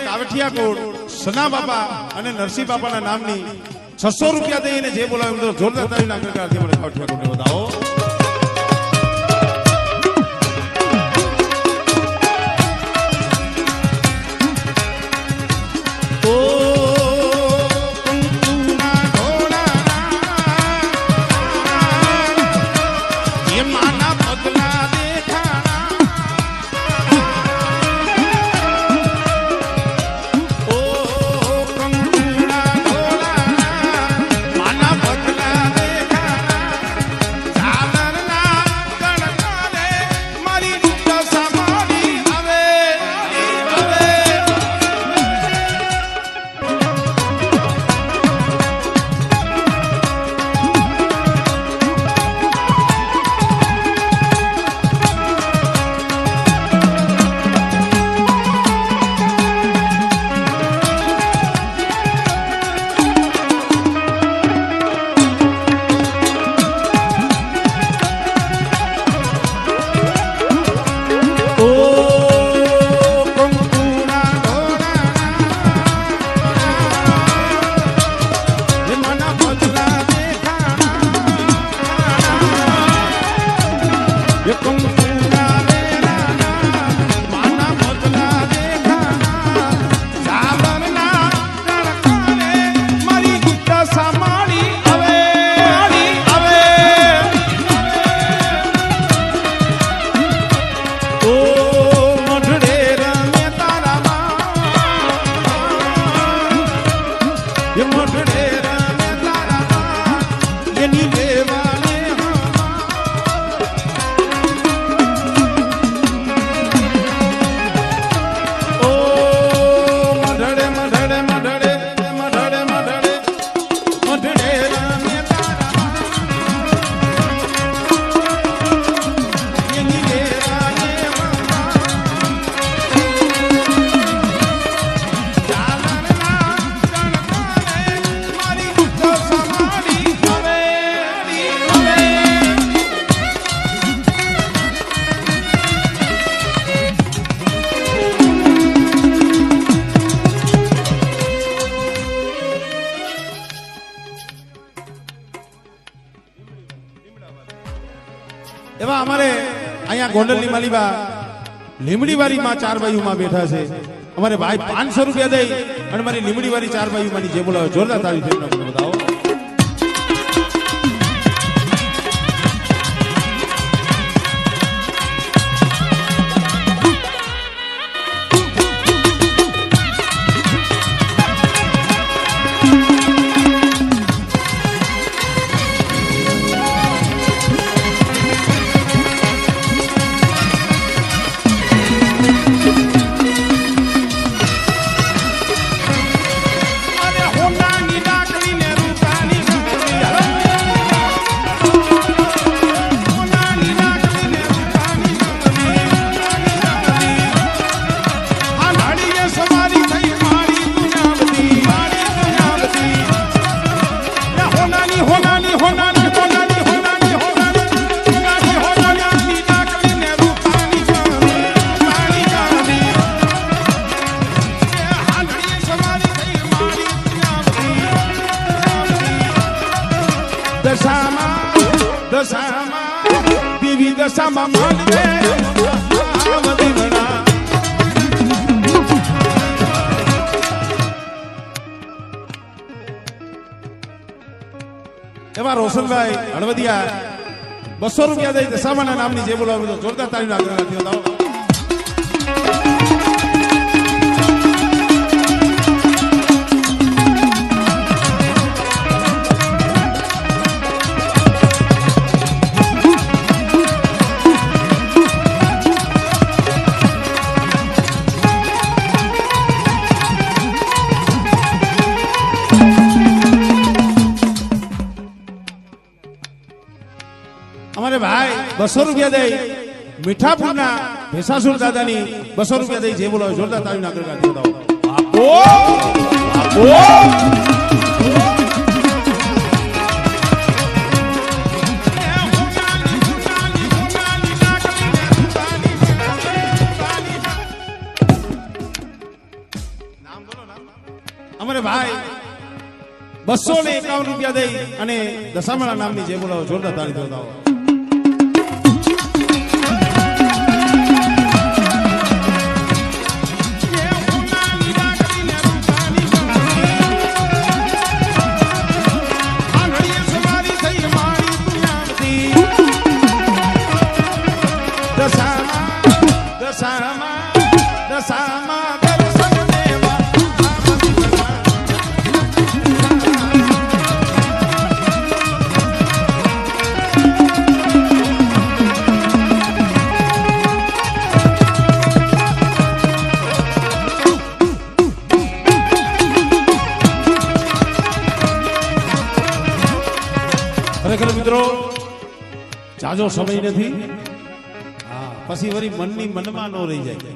કાવઠિયા code Sana બાપા અને નરસિંહ બાપાના નામની 600 રૂપિયા દઈને જે બોલાવે મિત્રો જોરદાર તાળીના ગણગણાટથી મને કાવઠિયા કોડને વધાવો. એવા અમારે અહીંયા ગોંડલની માલીબા લીમડીવાળી માં 4 બાયુમાં બેઠા છે. અમારે ભાઈ 500 રૂપિયા દઈ અને મારી લીમડીવાળી 4 બાયુમાંની જે બોલાવે જોરદાર તાળી ફેરવીને બતાવો. દેવી દશામાં માનવે એવા રોશનભાઈ હળવદિયા 200 રૂપિયા દઈ દશામાના નામની જે બોલાવે જોરદાર તાળીના ગણગણાટથી વધાવો. અમારે ભાઈ 200 રૂપિયા દઈ મીઠાપુરના ભેસાસુર દાદાની 200 રૂપિયા દઈ જે બોલાવે જોરદાર તાળીના ગણગણાટથી વધાવો. આપો અમારે ભાઈ 251 રૂપિયા દઈ અને દશામણા નામની જે બોલાવો જોરદાર તાળી દો દાવો. ખરેખર મિત્રો જાજો સમય નથી. હા, પછી વળી મનની મનમાં ન રહી જાય.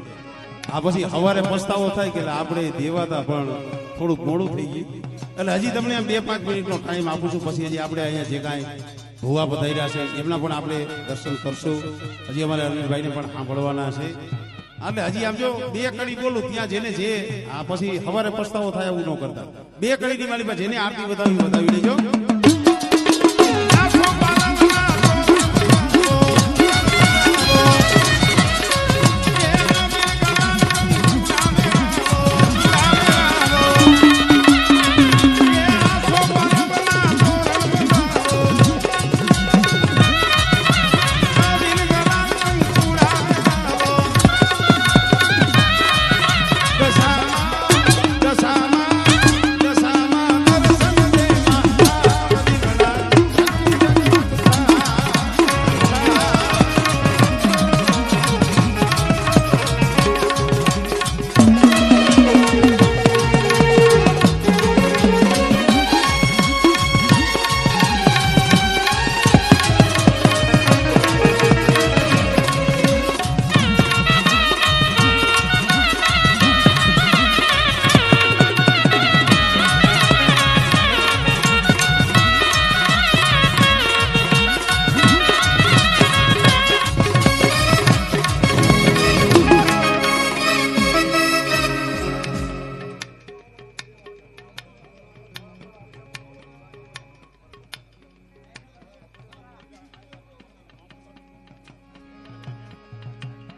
આ પછી સવારે પસ્તાવો થાય કે આપણે દેવાતા પણ થોડુંક મોડું થઈ ગયું. એટલે હજી તમને 2-5 મિનિટનો ટાઈમ આપું છું. પછી હજી આપણે અહીંયા જે કાંઈ ભૂવા પધાર્યા છે એમના પણ આપણે દર્શન કરશું. હજી અમારે અનિલભાઈને પણ સાંભળવાના છે. એટલે હજી આમ જો 2 કડી બોલું ત્યાં જેને જે આ પછી સવારે પસ્તાવો થાય એવું ન કરતા. 2 કડીની મારી પાસે જેને આરતી વધાવી લેજો.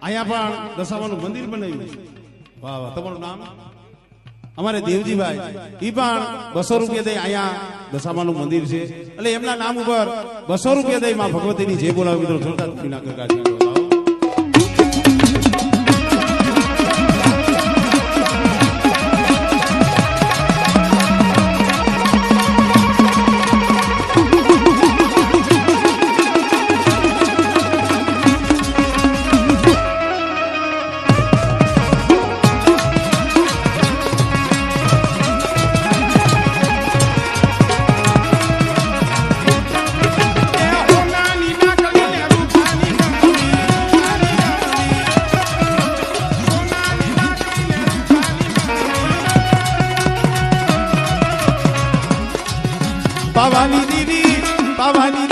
અહીંયા પણ દશામાનું મંદિર બનાવ્યું છે. વાહ વાહ. તમારું નામ? અમારે દેવજીભાઈ. ઈ પણ 200 રૂપિયા દઈ અહીંયા દશામાનું મંદિર છે. એટલે એમના નામ ઉપર 200 રૂપિયા દઈ માં ભગવતીની જે બોલાવે મિત્રો જોરદાર પીના કરતા. પાવાની